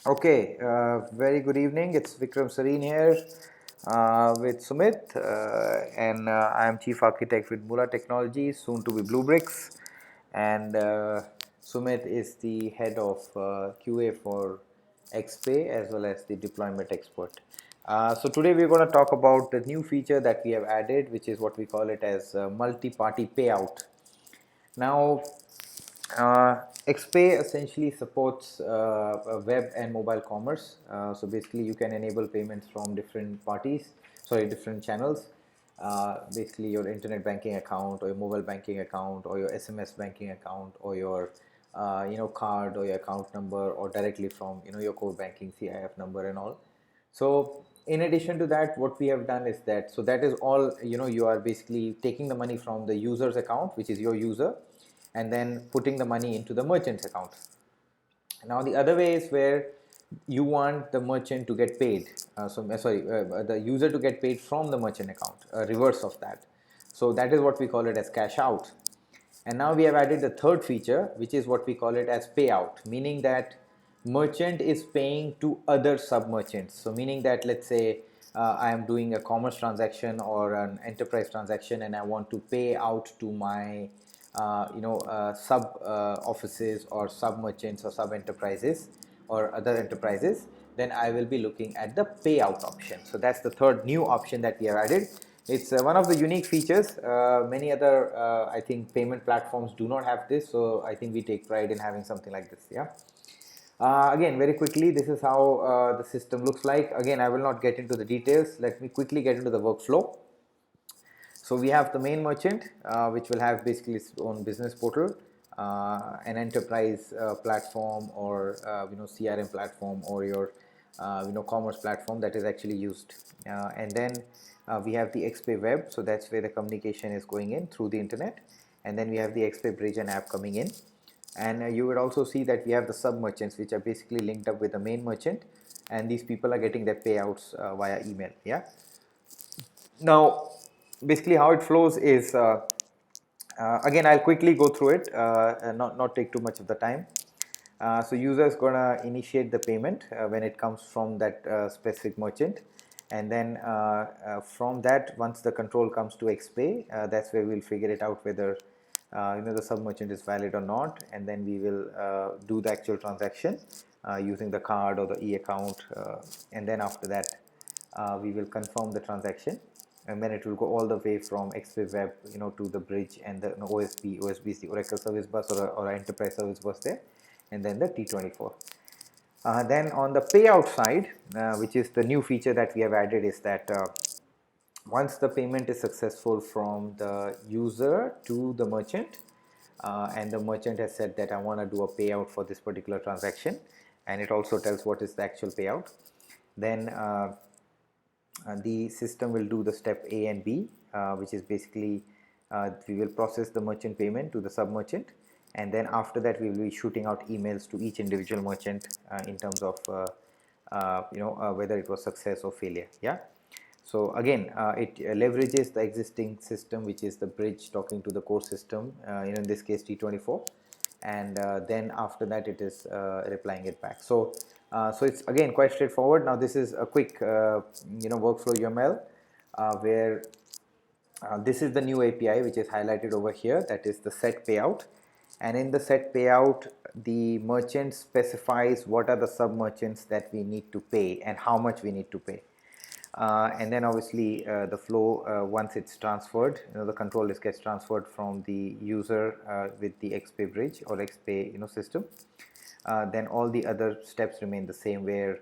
Okay, very good evening. It's Vikram Sareen here with Sumit, and I am Chief Architect with Mula Technologies, soon to be Bluebricks, and Sumit is the head of QA for XPAY as well as the deployment expert. So today we're going to talk about the new feature that we have added, which is what we call it as multi-party payout. Now, XPay essentially supports web and mobile commerce. So basically, you can enable payments from different parties, different channels. Basically, your internet banking account, or your mobile banking account, or your SMS banking account, or your card, or your account number, or directly from your core banking CIF number and all. So in addition to that, what we have done is that, so that is all, you are basically taking the money from the user's account, which is your user, and then putting the money into the merchant's account. Now the other way is where you want the merchant to get paid, the user to get paid from the merchant account, reverse of that. So that is what we call it as cash out. And now we have added the third feature, which is what we call it as payout, meaning that merchant is paying to other sub merchants. So meaning that, let's say I am doing a commerce transaction or an enterprise transaction, and I want to pay out to my sub offices or sub merchants or sub enterprises or other enterprises, then I will be looking at the payout option. So that's the third new option that we have added. It's one of the unique features. Many other, I think, payment platforms do not have this. So I think we take pride in having something like this. Yeah. Again, very quickly, this is how the system looks like. Again, I will not get into the details. Let me quickly get into the workflow. So we have the main merchant, which will have basically its own business portal, an enterprise platform, or CRM platform, or your commerce platform that is actually used. And then we have the XPay web, so that's where the communication is going in through the internet. And then we have the XPay bridge and app coming in. And you would also see that we have the sub merchants, which are basically linked up with the main merchant, and these people are getting their payouts via email. Yeah. Now, basically how it flows is, again, I'll quickly go through it and not take too much of the time. So user is gonna initiate the payment when it comes from that specific merchant, and then from that, once the control comes to XPay, that's where we'll figure it out whether the sub merchant is valid or not, and then we will do the actual transaction using the card or the e-account, and then after that we will confirm the transaction, and then it will go all the way from XPay web to the bridge and the OSB. OSB is the Oracle Service Bus, or Enterprise Service Bus there, and then the T24. Then on the payout side, which is the new feature that we have added, is that once the payment is successful from the user to the merchant, and the merchant has said that I want to do a payout for this particular transaction, and it also tells what is the actual payout, then the system will do the step A and B, which is basically we will process the merchant payment to the sub merchant, and then after that we will be shooting out emails to each individual merchant in terms of whether it was success or failure. Yeah. So again, it leverages the existing system, which is the bridge talking to the core system, in this case T24, and then after that it is replying it back. So it's again quite straightforward. Now this is a quick workflow UML where this is the new API which is highlighted over here, that is the set payout, and in the set payout the merchant specifies what are the sub merchants that we need to pay and how much we need to pay. And then obviously the flow, once it's transferred, the control list gets transferred from the user with the XPay bridge or XPay system. Then all the other steps remain the same, where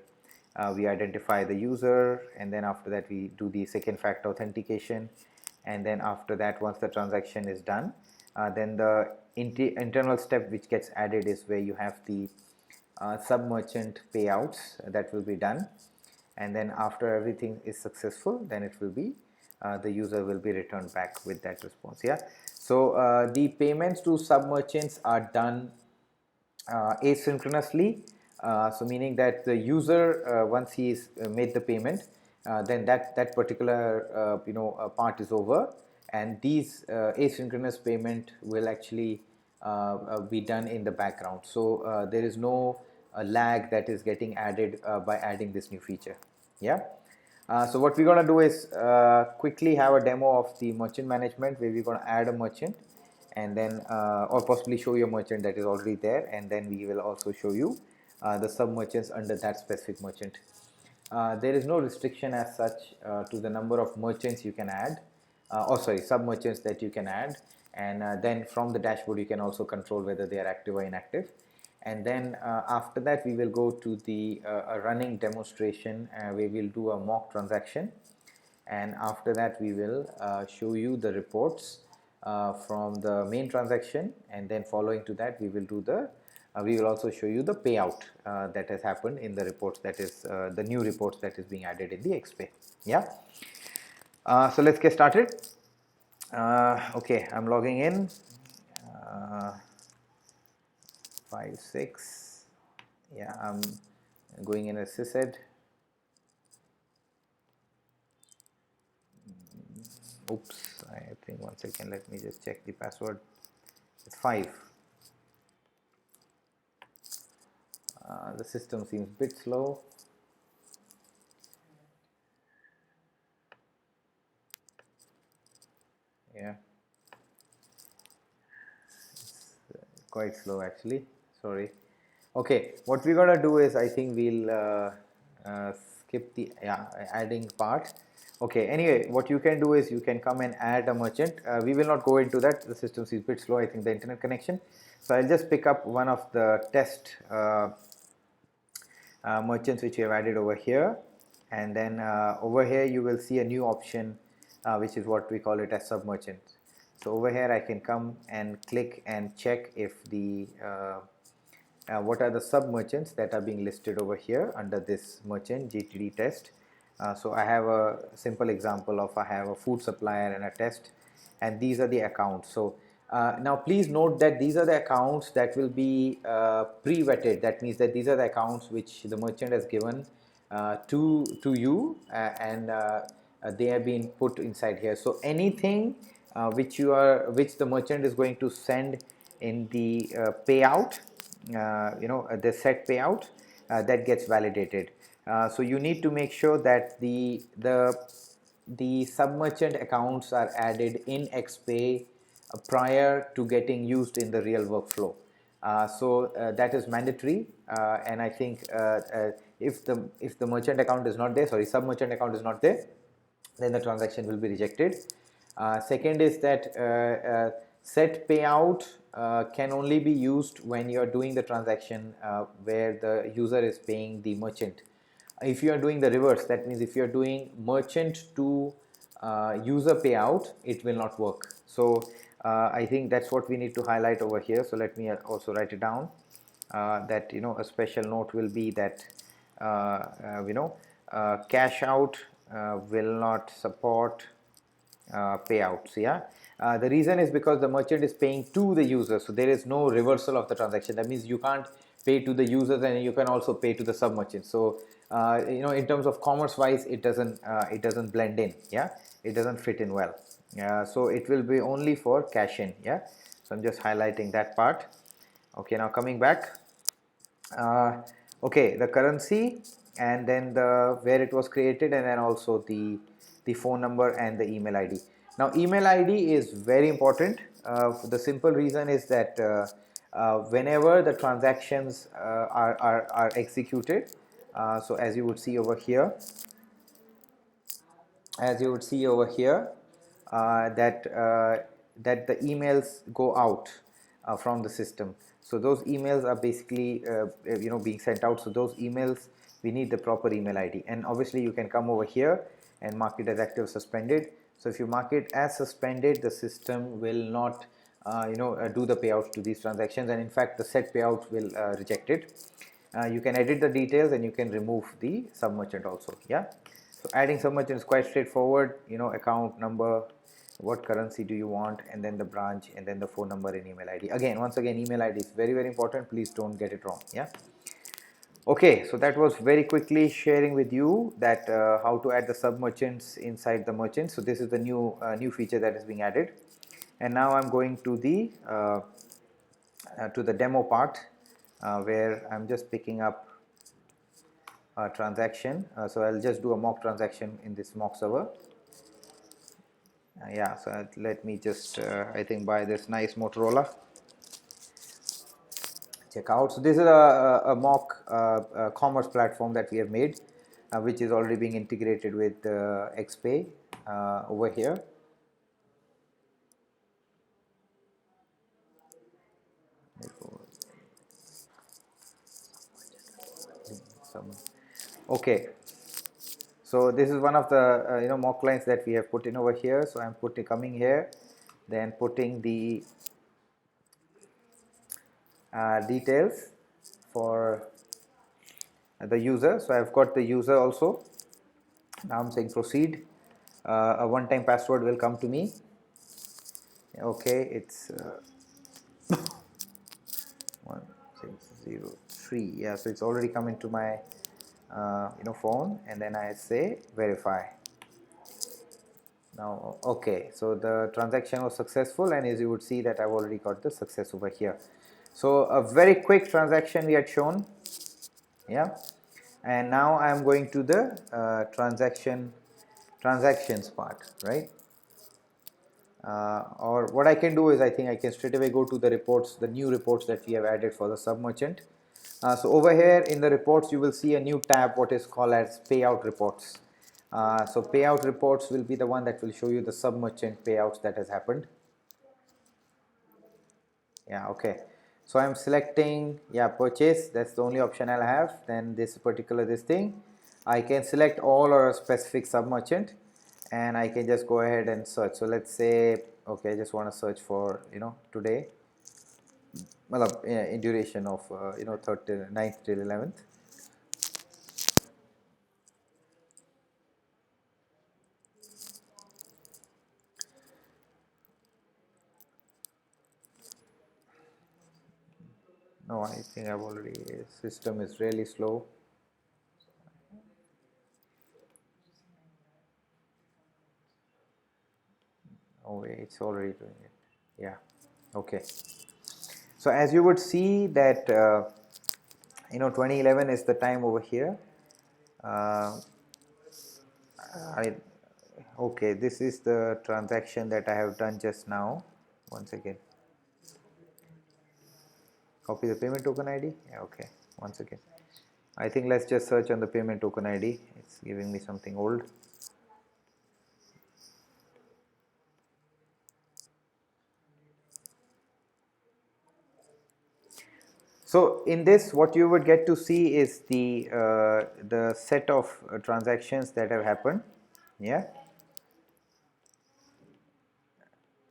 we identify the user, and then after that we do the second factor authentication, and then after that, once the transaction is done, then the internal step which gets added is where you have the sub merchant payouts that will be done, and then after everything is successful, then it will be the user will be returned back with that response. Yeah. So the payments to sub merchants are done asynchronously, so meaning that the user, once he's made the payment, then that particular part is over, and these asynchronous payment will actually be done in the background. So there is no lag that is getting added by adding this new feature. Yeah. So what we're going to do is quickly have a demo of the merchant management, where we're going to add a merchant, and then or possibly show you a merchant that is already there, and then we will also show you the sub merchants under that specific merchant. There is no restriction as such to the number of merchants you can add, or sorry, sub merchants that you can add, and then from the dashboard you can also control whether they are active or inactive. And then after that we will go to the a running demonstration where we'll do a mock transaction, and after that we will show you the reports from the main transaction, and then following to that we will do the we will also show you the payout that has happened in the reports, that is the new reports that is being added in the XPAY. Yeah. So let's get started. Okay, I'm logging in. 5 6. Yeah, I'm going in as sysid. Oops, I think 1 second, let me just check the password. It's 5. The system seems a bit slow. Yeah, it's quite slow actually, sorry. Okay, what we're gonna do is, I think we'll skip the adding part. Okay, anyway, what you can do is you can come and add a merchant. We will not go into that, the system is a bit slow, I think the internet connection. So I'll just pick up one of the test merchants which we have added over here, and then over here you will see a new option which is what we call it as sub merchants. So over here I can come and click and check if the what are the sub merchants that are being listed over here under this merchant GTD test. So I have a simple example of, I have a food supplier and a test, and these are the accounts. So now please note that these are the accounts that will be pre-vetted. That means that these are the accounts which the merchant has given to you, and they have been put inside here. So anything which the merchant is going to send in the payout, the set payout, that gets validated. So you need to make sure that the sub-merchant accounts are added in XPAY prior to getting used in the real workflow. So that is mandatory, and I think if the merchant account is not there, sorry, sub-merchant account is not there, then the transaction will be rejected. Second is that set payout can only be used when you are doing the transaction where the user is paying the merchant. If you are doing the reverse, that means if you are doing merchant to user payout, it will not work. So I think that's what we need to highlight over here. So let me also write it down, that a special note will be that cash out will not support payouts. Yeah, the reason is because the merchant is paying to the user, so there is no reversal of the transaction. That means you can't pay to the users and you can also pay to the sub merchant. So in terms of commerce wise, it doesn't blend in. Yeah, it doesn't fit in well. So it will be only for cash in. Yeah, so I'm just highlighting that part. Okay, now coming back. Okay, the currency, and then the where it was created, and then also the phone number and the email ID. Now email ID is very important. The simple reason is that whenever the transactions are executed, so as you would see over here, that the emails go out from the system. So those emails are basically being sent out. So those emails, we need the proper email ID, and obviously you can come over here and mark it as active suspended. So if you mark it as suspended, the system will not do the payouts to these transactions, and in fact the set payout will reject it. You can edit the details and you can remove the sub merchant also. Yeah, so adding sub merchant is quite straightforward. Account number, what currency do you want, and then the branch, and then the phone number and email ID. Once again, email ID is very, very important. Please don't get it wrong. Yeah. Okay, so that was very quickly sharing with you that how to add the sub merchants inside the merchant. So this is the new feature that is being added, and now I'm going to the demo part. where I'm just picking up a transaction. So I'll just do a mock transaction in this mock server. Yeah, so let me just I think buy this nice Motorola. Check out. So this is a mock commerce platform that we have made, which is already being integrated with XPAY over here. Okay, so this is one of the mock lines that we have put in over here. So I'm coming here, then putting the details for the user. So I've got the user also. Now I'm saying proceed. A one-time password will come to me. Okay, it's 1603. Yeah, so it's already come into my phone, and then I say verify. Now, okay, so the transaction was successful, and as you would see that I've already got the success over here. So a very quick transaction we had shown, yeah, and now I'm going to the transactions part, right? Or what I can do is I think I can straight away go to the reports, the new reports that we have added for the sub-merchant. So over here in the reports you will see a new tab what is called as payout reports. So payout reports will be the one that will show you the sub-merchant payouts that has happened. Yeah, okay. So I'm selecting, yeah, purchase. That's the only option I'll have. Then this thing. I can select all or a specific sub-merchant, and I can just go ahead and search. So let's say, okay, I just want to search for, today. Well, in duration of, 9th till 11th. No, I think I've already, system is really slow. Oh, it's already doing it. Yeah, okay. So as you would see that, 2011 is the time over here. Okay, this is the transaction that I have done just now. Once again, copy the payment token ID. Yeah, okay, once again, I think let's just search on the payment token ID. It's giving me something old. So in this, what you would get to see is the set of transactions that have happened. Yeah,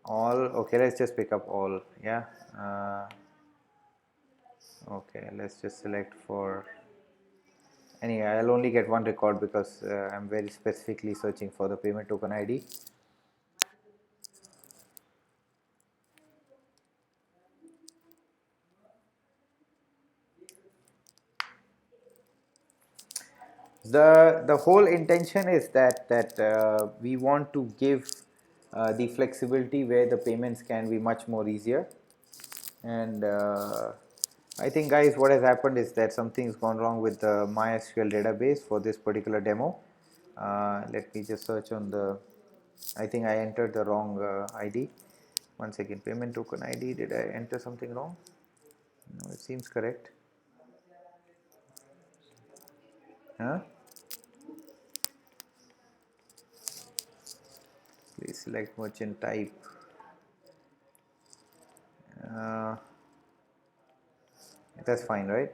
all. Okay, let's just pick up all. Yeah. Okay, let's just select for. Anyway, I'll only get one record because I'm very specifically searching for the payment token ID. The whole intention is that we want to give the flexibility where the payments can be much more easier. And I think, guys, what has happened is that something's gone wrong with the MySQL database for this particular demo. Let me just search on the. I think I entered the wrong ID. Once again, payment token ID. Did I enter something wrong? No, it seems correct. Huh? Please select merchant type. Uh, that's fine, right?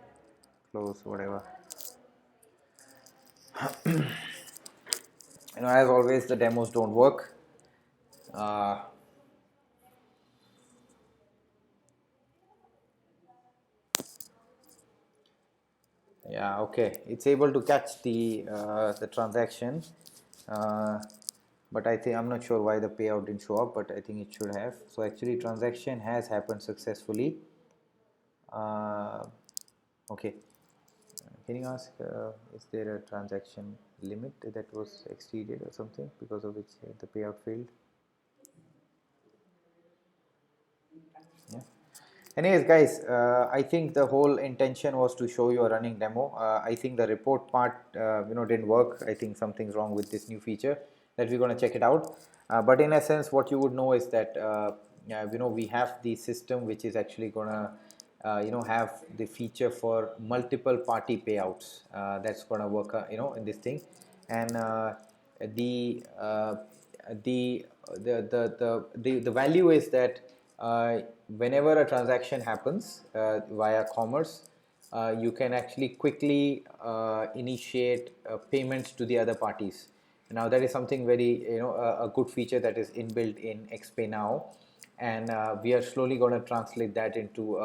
Close, whatever. As always, the demos don't work. Yeah, okay, it's able to catch the transaction, but I think I'm not sure why the payout didn't show up, but I think it should have. So actually transaction has happened successfully. Okay, can you ask is there a transaction limit that was exceeded or something because of which the payout failed? Yeah. Anyways, guys, I think the whole intention was to show you a running demo. I think the report part, didn't work. I think something's wrong with this new feature that we're going to check it out. But in essence, what you would know is that, we have the system which is actually going to, have the feature for multiple party payouts. That's going to work, in this thing. And the, uh, the value is that whenever a transaction happens via commerce, you can actually quickly initiate payments to the other parties. Now that is something very, a good feature that is inbuilt in XPAY now, and we are slowly going to translate that into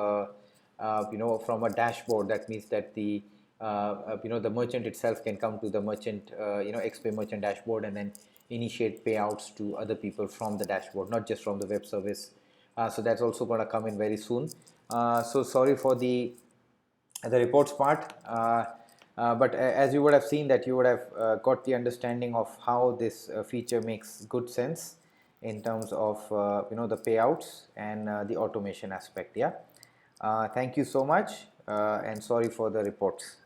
from a dashboard. That means that the merchant itself can come to the merchant, XPay merchant dashboard, and then initiate payouts to other people from the dashboard, not just from the web service. So that's also going to come in very soon. So sorry for the reports part, but as you would have seen, that you would have got the understanding of how this feature makes good sense in terms of the payouts and the automation aspect. Yeah, thank you so much, and sorry for the reports.